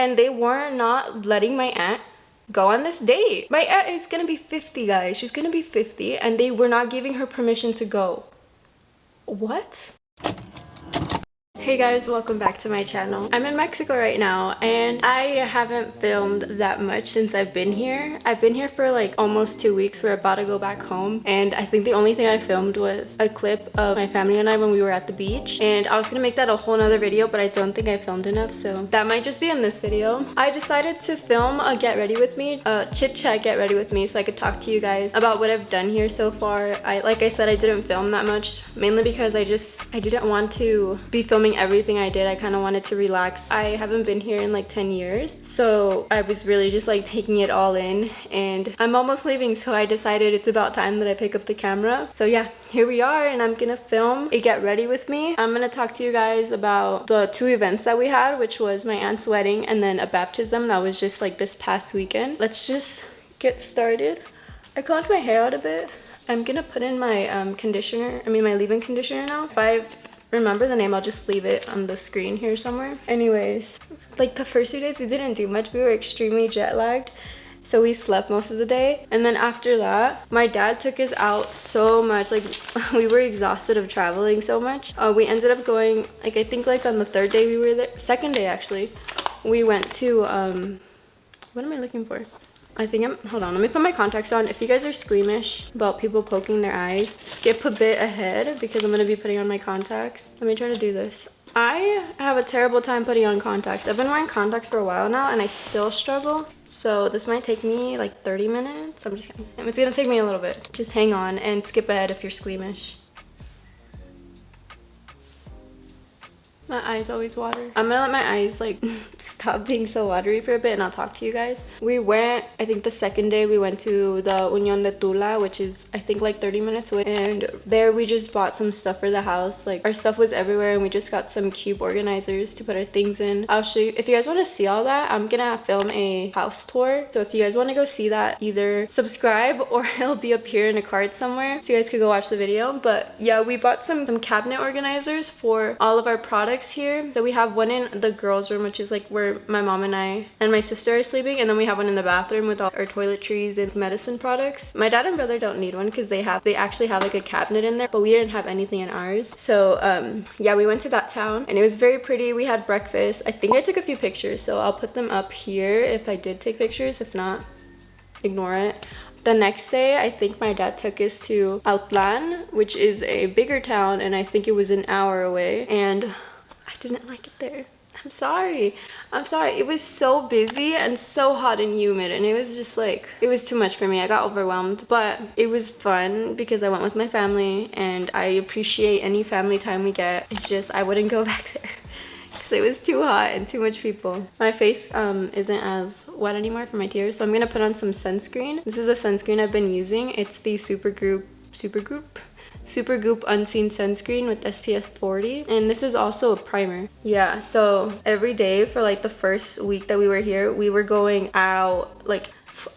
and they were not letting my aunt go on this date. My aunt is gonna be 50, guys. She's gonna be 50, and they were not giving her permission to go. What? Hey guys, welcome back to my channel. I'm in Mexico right now and I haven't filmed that much since I've been here. I've been here for like almost 2 weeks. We're about to go back home, and I think the only thing I filmed was a clip of my family and I when we were at the beach, and I was gonna make that a whole nother video, but I don't think I filmed enough, so that might just be in this video. I decided to film a get ready with me, chit-chat get ready with me, so I could talk to you guys about what I've done here so far. Like I said, I didn't film that much, mainly because I didn't want to be filming everything I did. I kind of wanted to relax. I haven't been here in like 10 years, so I was really just like taking it all in, and I'm almost leaving, so I decided it's about time that I pick up the camera. So yeah, here we are, and I'm gonna film a get ready with me. I'm gonna talk to you guys about the 2 events that we had, which was my aunt's wedding and then a baptism that was just like this past weekend. Let's just get started. I combed my hair out a bit. I'm gonna put in my my leave-in conditioner now. If I remember the name, I'll just leave it on the screen here somewhere. Anyways, like the first 2 days we didn't do much. We were extremely jet lagged, so we slept most of the day. And then after that, my dad took us out so much. Like we were exhausted of traveling so much. We ended up going, like I think like on the 3rd day we were there, 2nd day actually, we went to what am I looking for? Hold on, let me put my contacts on. If you guys are squeamish about people poking their eyes, skip a bit ahead because I'm gonna be putting on my contacts. Let me try to do this. I have a terrible time putting on contacts. I've been wearing contacts for a while now and I still struggle. So this might take me like 30 minutes. I'm just kidding. It's gonna take me a little bit. Just hang on and skip ahead if you're squeamish. My eyes always water. I'm gonna let my eyes like stop being so watery for a bit and I'll talk to you guys. We went, I think the 2nd day we went to the Union de Tula, which is I think like 30 minutes away, and there we just bought some stuff for the house. Like our stuff was everywhere and we just got some cube organizers to put our things in. I'll show you. If you guys want to see all that, I'm gonna film a house tour, so if you guys want to go see that, either subscribe or it'll be up here in a card somewhere so you guys could go watch the video. But yeah, we bought some cabinet organizers for all of our products here. So we have one in the girls' room, which is like where my mom and I and my sister are sleeping, and then we have one in the bathroom with all our toiletries and medicine products. My dad and brother don't need one because they actually have like a cabinet in there, but we didn't have anything in ours. So yeah, we went to that town and it was very pretty. We had breakfast. I think I took a few pictures, so I'll put them up here if I did take pictures. If not, ignore it. The next day, I think my dad took us to Outlan, which is a bigger town, and I think it was an hour away, and I didn't like it there. I'm sorry. It was so busy and so hot and humid, and it was just like, it was too much for me. I got overwhelmed, but it was fun because I went with my family and I appreciate any family time we get. It's just, I wouldn't go back there because it was too hot and too much people. My face isn't as wet anymore from my tears, so I'm gonna put on some sunscreen. This is a sunscreen I've been using. It's the Supergoop Unseen Sunscreen with SPF 40, and this is also a primer. Yeah, so every day for like the first week that we were here, we were going out like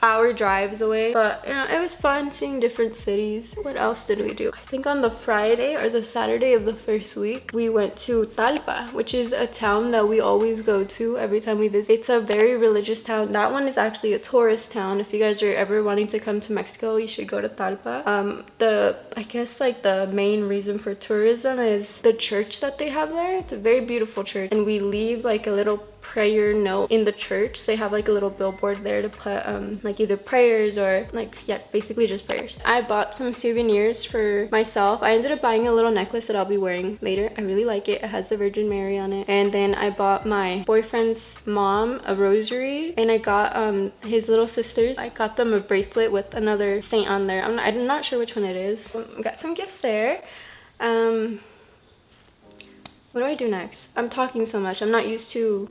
hour drives away, but you know, it was fun seeing different cities. What else did we do? I think on the Friday or the Saturday of the first week, we went to Talpa, which is a town that we always go to every time we visit. It's a very religious town. That one is actually a tourist town. If you guys are ever wanting to come to Mexico, you should go to Talpa. I guess like the main reason for tourism is the church that they have there. It's a very beautiful church, and we leave like a little prayer note in the church. So they have like a little billboard there to put like either prayers or like, yeah, basically just prayers. I bought some souvenirs for myself. I ended up buying a little necklace that I'll be wearing later. I really like it. It has the Virgin Mary on it. And then I bought my boyfriend's mom a rosary, and I got his little sisters, I got them a bracelet with another saint on there. I'm not sure which one it is. Got some gifts there. What do I do next? I'm talking so much. I'm not used to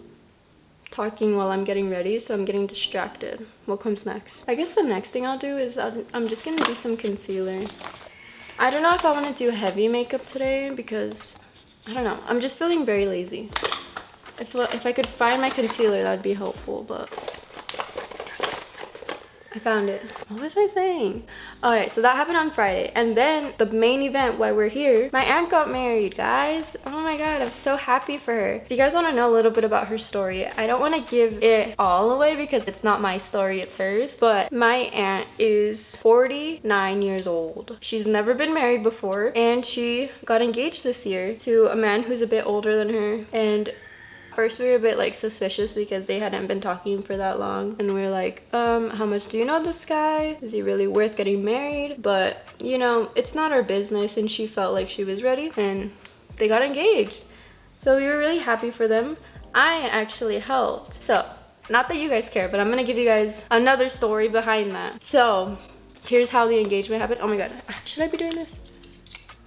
talking while I'm getting ready, so I'm getting distracted. What comes next? I guess the next thing I'll do is I'm just gonna do some concealer. I don't know if I want to do heavy makeup today because I don't know, I'm just feeling very lazy. If I could find my concealer, that'd be helpful, but I found it. What was I saying? Alright, so that happened on Friday. And then the main event while we're here, my aunt got married, guys. Oh my god, I'm so happy for her. If you guys want to know a little bit about her story, I don't want to give it all away because it's not my story, it's hers. But my aunt is 49 years old. She's never been married before, and she got engaged this year to a man who's a bit older than her. And first we were a bit like suspicious because they hadn't been talking for that long, and we were like, how much do you know this guy? Is he really worth getting married? But you know, it's not our business, and she felt like she was ready and they got engaged. So we were really happy for them. I actually helped. So not that you guys care, but I'm gonna give you guys another story behind that. So here's how the engagement happened. Oh my god, should I be doing this?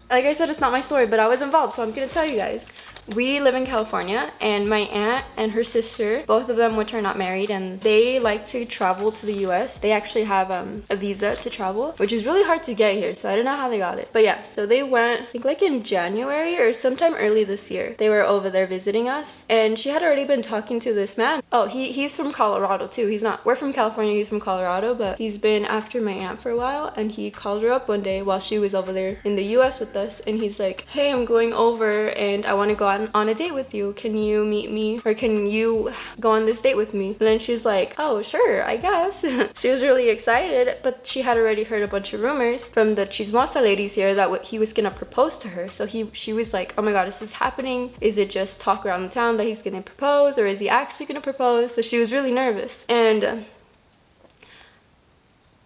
Like I said, it's not my story, but I was involved, so I'm gonna tell you guys. We live in California, and my aunt and her sister, both of them which are not married, and they like to travel to the US. They actually have a visa to travel, which is really hard to get here, so I don't know how they got it. But yeah, so they went, I think like in January or sometime early this year. They were over there visiting us, and she had already been talking to this man. Oh, he's from Colorado too. We're from California, he's from Colorado, but he's been after my aunt for a while, and he called her up one day while she was over there in the US with us, and he's like, hey, I'm going over and I want to go on a date with you. Can you meet me, or can you go on this date with me? And then she's like, oh sure, I guess. She was really excited, but she had already heard a bunch of rumors from the chismosa ladies here that he was gonna propose to her. So she was like, oh my god, is this happening? Is it just talk around the town that he's gonna propose, or is he actually gonna propose? So she was really nervous. And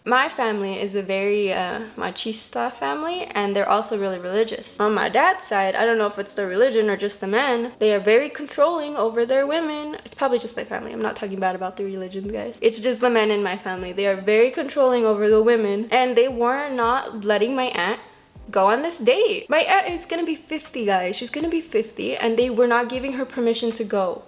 my family is a very machista family, and they're also really religious. On my dad's side, I don't know if it's the religion or just the men, they are very controlling over their women. It's probably just my family. I'm not talking bad about the religion, guys. It's just the men in my family. They are very controlling over the women, and they were not letting my aunt go on this date. My aunt is gonna be 50, guys. She's gonna be 50, and they were not giving her permission to go.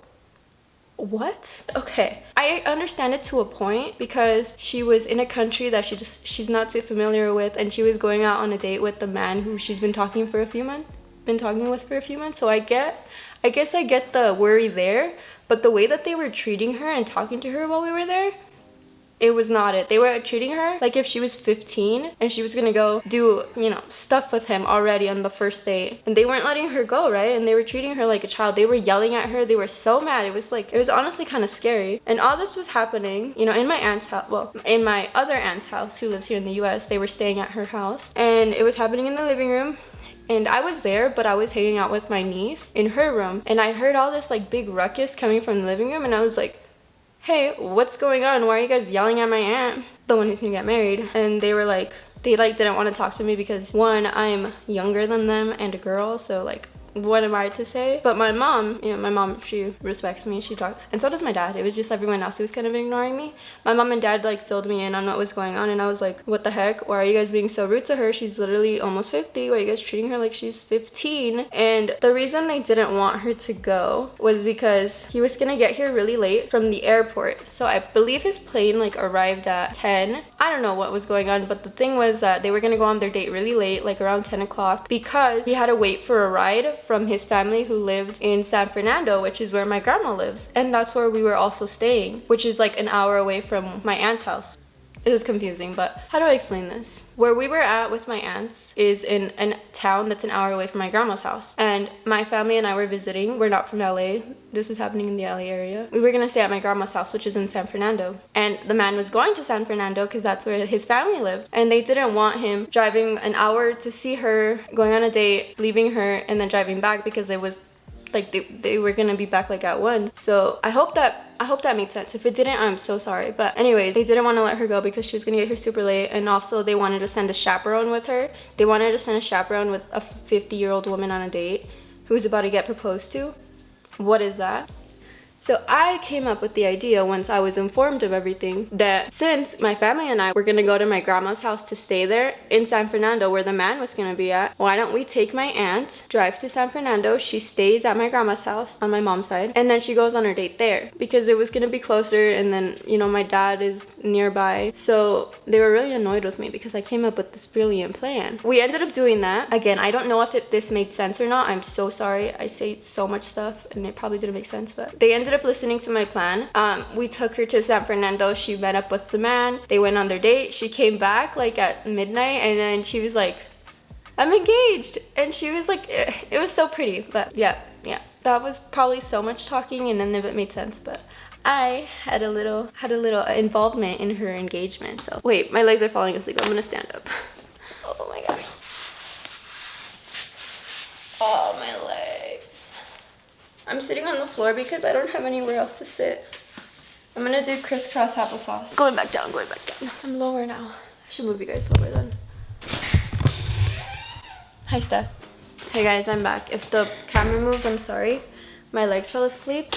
What? Okay, I understand it to a point because she was in a country that she's not too familiar with, and she was going out on a date with the man who she's been talking with for a few months. So I guess I get the worry there, but the way that they were treating her and talking to her while we were there, it was not it. They were treating her like if she was 15 and she was gonna go do, you know, stuff with him already on the first date. And they weren't letting her go, right? And they were treating her like a child. They were yelling at her. They were so mad. It was honestly kind of scary. And all this was happening, you know, in my aunt's house. Well, in my other aunt's house who lives here in the US. They were staying at her house. And it was happening in the living room. And I was there, but I was hanging out with my niece in her room. And I heard all this like big ruckus coming from the living room. And I was like, hey, what's going on? Why are you guys yelling at my aunt, the one who's gonna get married? And they were like, they didn't want to talk to me because one, I'm younger than them and a girl, so like, what am I to say? But my mom, you know, my mom, she respects me, she talks, and so does my dad. It was just everyone else who was kind of ignoring me. My mom and dad like filled me in on what was going on, and I was like, what the heck? Why are you guys being so rude to her? She's literally almost 50. Why are you guys treating her like she's 15? And the reason they didn't want her to go was because he was gonna get here really late from the airport. So I believe his plane like arrived at 10. I don't know what was going on, but the thing was that they were gonna go on their date really late, like around 10 o'clock, because he had to wait for a ride from his family who lived in San Fernando, which is where my grandma lives, and that's where we were also staying, which is like an hour away from my aunt's house. It was confusing, but how do I explain this? Where we were at with my aunts is in a town that's an hour away from my grandma's house, and my family and I were visiting. We're not from LA. This was happening in the LA area. We were gonna stay at my grandma's house, which is in San Fernando, and the man was going to San Fernando because that's where his family lived, and they didn't want him driving an hour to see her, going on a date, leaving her, and then driving back because it was like they were gonna be back like at 1. So I hope that made sense. If it didn't, I'm so sorry. But anyways, they didn't want to let her go because she was gonna get here super late, and also they wanted to send a chaperone with her. They wanted to send a chaperone with a 50-year-old woman on a date who was about to get proposed to. What is that? So I came up with the idea once I was informed of everything that since my family and I were gonna go to my grandma's house to stay there in San Fernando where the man was gonna be at, why don't we take my aunt, drive to San Fernando, she stays at my grandma's house on my mom's side, and then she goes on her date there because it was gonna be closer, and then, you know, my dad is nearby. So they were really annoyed with me because I came up with this brilliant plan. We ended up doing that. Again, I don't know if this made sense or not. I'm so sorry. I say so much stuff and it probably didn't make sense, but they ended ended up listening to my plan. We took her to San Fernando. She met up with the man. They went on their date. She came back like at midnight, and then she was like, I'm engaged. And she was like, it was so pretty. But yeah, that was probably so much talking and none of it made sense, but I had a little involvement in her engagement. So wait, my legs are falling asleep. I'm gonna stand up. Oh my god. Oh, my legs. I'm sitting on the floor because I don't have anywhere else to sit. I'm gonna do crisscross applesauce. Going back down. I'm lower now. I should move you guys lower then. Hi, Steph. Hey guys, I'm back. If the camera moved, I'm sorry. My legs fell asleep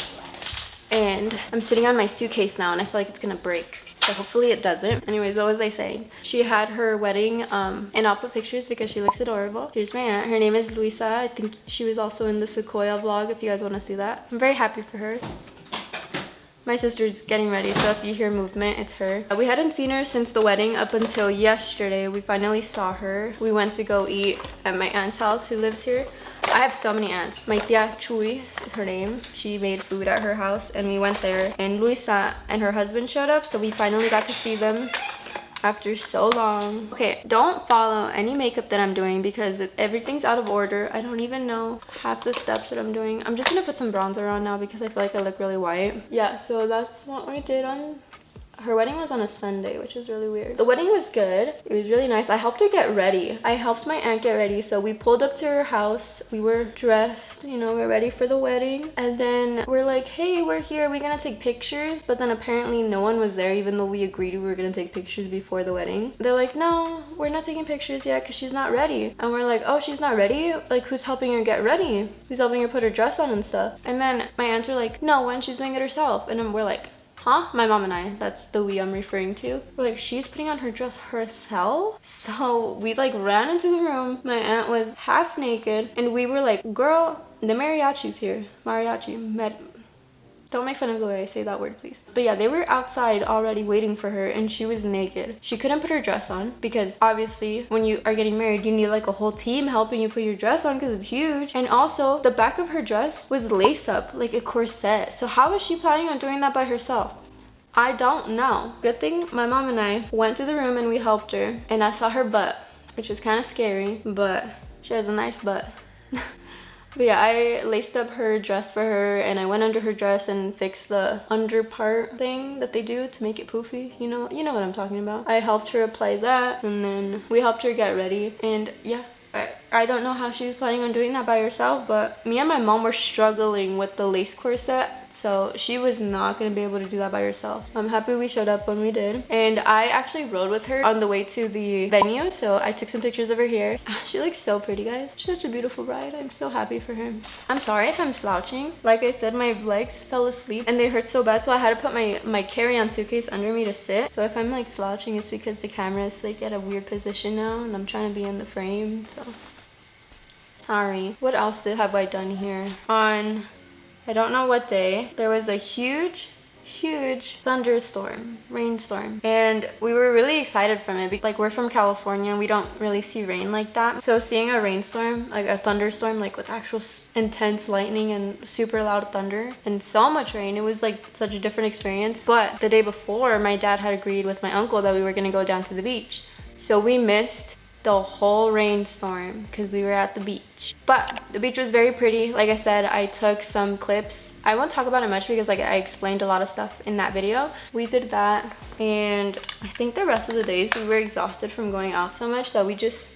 and I'm sitting on my suitcase now and I feel like it's gonna break. So hopefully it doesn't. Anyways, what was I saying? She had her wedding and I'll put pictures because she looks adorable. Here's my aunt. Her name is Luisa. I think she was also in the Sequoia vlog if you guys want to see that. I'm very happy for her. My sister's getting ready, so if you hear movement, it's her. We hadn't seen her since the wedding up until yesterday. We finally saw her. We went to go eat at my aunt's house who lives here. I have so many aunts. My tia Chuy is her name. She made food at her house and we went there. And Luisa and her husband showed up, so we finally got to see them after so long. Okay, don't follow any makeup that I'm doing because everything's out of order. I don't even know half the steps that I'm doing. I'm just gonna put some bronzer on now because I feel like I look really white. Yeah, so that's what we did on... Her wedding was on a Sunday, which is really weird. The wedding was good. It was really nice. I helped her get ready. I helped my aunt get ready. So we pulled up to her house. We were dressed, you know, we're ready for the wedding. And then we're like, hey, we're here. We're gonna take pictures. But then apparently no one was there, even though we agreed we were gonna take pictures before the wedding. They're like, no, we're not taking pictures yet because she's not ready. And we're like, oh, she's not ready? Like, who's helping her get ready? Who's helping her put her dress on and stuff? And then my aunts are like, no, when she's doing it herself. And then we're like, huh? My mom and I, that's the we I'm referring to. We're like, she's putting on her dress herself? So we like ran into the room. My aunt was half naked and we were like, girl, the mariachi's here. Don't make fun of the way I say that word, please. But yeah, they were outside already waiting for her and she was naked. She couldn't put her dress on because obviously when you are getting married, you need like a whole team helping you put your dress on because it's huge. And also the back of her dress was lace up like a corset. So how was she planning on doing that by herself? I don't know. Good thing my mom and I went to the room and we helped her and I saw her butt, which was kind of scary, but she has a nice butt. But yeah, I laced up her dress for her and I went under her dress and fixed the under part thing that they do to make it poofy. You know what I'm talking about. I helped her apply that and then we helped her get ready. And yeah, I don't know how she was planning on doing that by herself, but me and my mom were struggling with the lace corset, so she was not going to be able to do that by herself. I'm happy we showed up when we did. And I actually rode with her on the way to the venue, so I took some pictures of her here. She looks so pretty, guys. She's such a beautiful bride. I'm so happy for her. I'm sorry if I'm slouching. Like I said, my legs fell asleep and they hurt so bad, so I had to put my carry-on suitcase under me to sit. So if I'm like slouching, it's because the camera is like at a weird position now and I'm trying to be in the frame, so sorry. What else have I done here? On I don't know what day, there was a huge thunderstorm, rainstorm, and we were really excited from it. Like, we're from California, we don't really see rain like that, so seeing a rainstorm, like a thunderstorm, like with actual intense lightning and super loud thunder and so much rain, it was like such a different experience. But the day before, my dad had agreed with my uncle that we were gonna go down to the beach, so we missed the whole rainstorm because we were at the beach. But the beach was very pretty. Like I said, I took some clips. I won't talk about it much because like I explained a lot of stuff in that video. We did that, and I think the rest of the days we were exhausted from going out so much that we just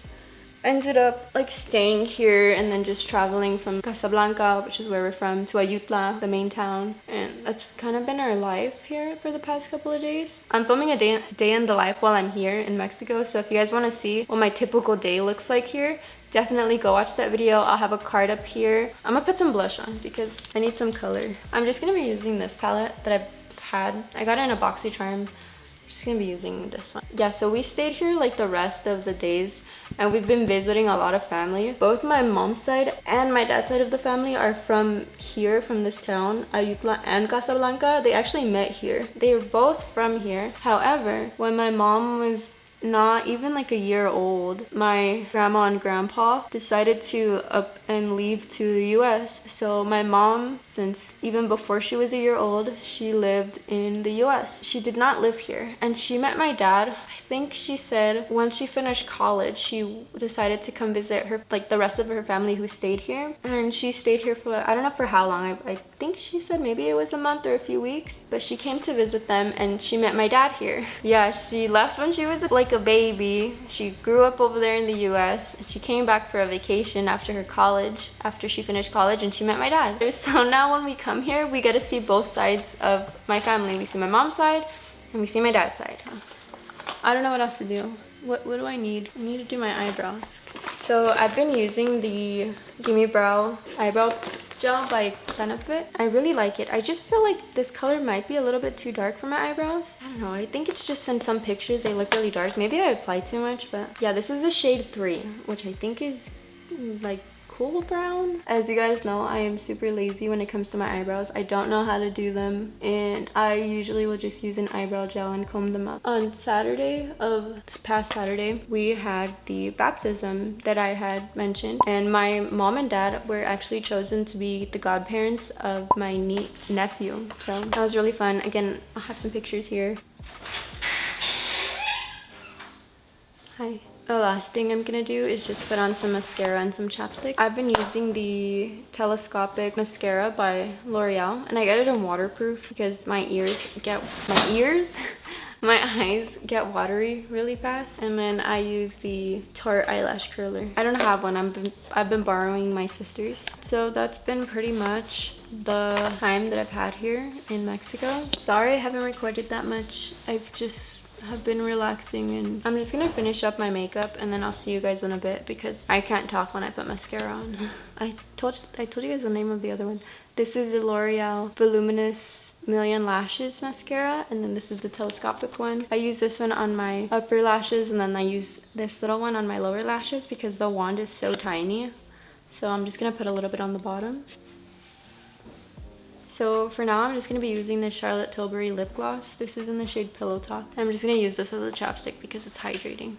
ended up like staying here and then just traveling from Casablanca, which is where we're from, to Ayutla, the main town. And that's kind of been our life here for the past couple of days. I'm filming a day in the life while I'm here in Mexico, so if you guys want to see what my typical day looks like here, definitely go watch that video. I'll have a card up here. I'm gonna put some blush on because I need some color. I'm just gonna be using this palette that I've had. I got it in a BoxyCharm. Just gonna be using this one. Yeah, so we stayed here like the rest of the days and we've been visiting a lot of family. Both my mom's side and my dad's side of the family are from here, from this town, Ayutla and Casablanca. They actually met here. They were both from here. However, when my mom was not even like a year old, my grandma and grandpa decided to up and leave to the US. So my mom, since even before she was a year old, she lived in the US. She did not live here, and she met my dad. I think she said once she finished college, she decided to come visit her, like the rest of her family who stayed here. And she stayed here for, I don't know for how long. I think she said maybe it was a month or a few weeks, but she came to visit them and she met my dad here. Yeah, she left when she was like a baby. She grew up over there in the US. She came back for a vacation after her college, after she finished college, and she met my dad. So now when we come here, we get to see both sides of my family. We see my mom's side and we see my dad's side. I don't know what else to do. What do I need? I need to do my eyebrows. So I've been using the Gimme Brow eyebrow gel by Benefit. I really like it. I just feel like this color might be a little bit too dark for my eyebrows. I don't know. I think it's just in some pictures they look really dark. Maybe I applied too much, but yeah, this is the shade 3, which I think is like cool brown. As you guys know, I am super lazy when it comes to my eyebrows. I don't know how to do them, and I usually will just use an eyebrow gel and comb them up. On Saturday of this past Saturday, we had the baptism that I had mentioned, and my mom and dad were actually chosen to be the godparents of my nephew. So that was really fun. Again, I'll have some pictures here. Hi. The last thing I'm gonna do is just put on some mascara and some chapstick. I've been using the telescopic mascara by L'Oreal, and I get it in waterproof because my eyes get watery really fast. And then I use the Tarte eyelash curler. I don't have one. I've been borrowing my sister's. So that's been pretty much the time that I've had here in Mexico. Sorry I haven't recorded that much. Have been relaxing, and I'm just gonna finish up my makeup and then I'll see you guys in a bit because I can't talk when I put mascara on. I told you guys the name of the other one. This is the L'Oreal Voluminous Million Lashes mascara, and then this is the telescopic one. I use this one on my upper lashes, and then I use this little one on my lower lashes because the wand is so tiny. So I'm just gonna put a little bit on the bottom. So for now, I'm just going to be using the Charlotte Tilbury lip gloss. This is in the shade Pillow Talk. I'm just going to use this as a chapstick because it's hydrating.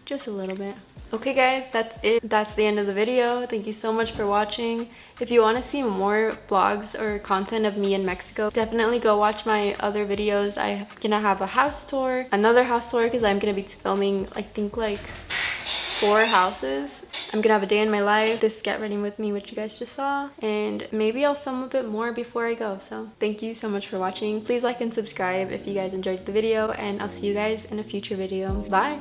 Just a little bit. Okay guys, that's it. That's the end of the video. Thank you so much for watching. If you want to see more vlogs or content of me in Mexico, definitely go watch my other videos. I'm going to have a house tour, another house tour because I'm going to be filming, I think, like 4 houses. I'm gonna have a day in my life, this get ready with me, which you guys just saw, and maybe I'll film a bit more before I go. So thank you so much for watching. Please like and subscribe if you guys enjoyed the video, and I'll see you guys in a future video. Bye.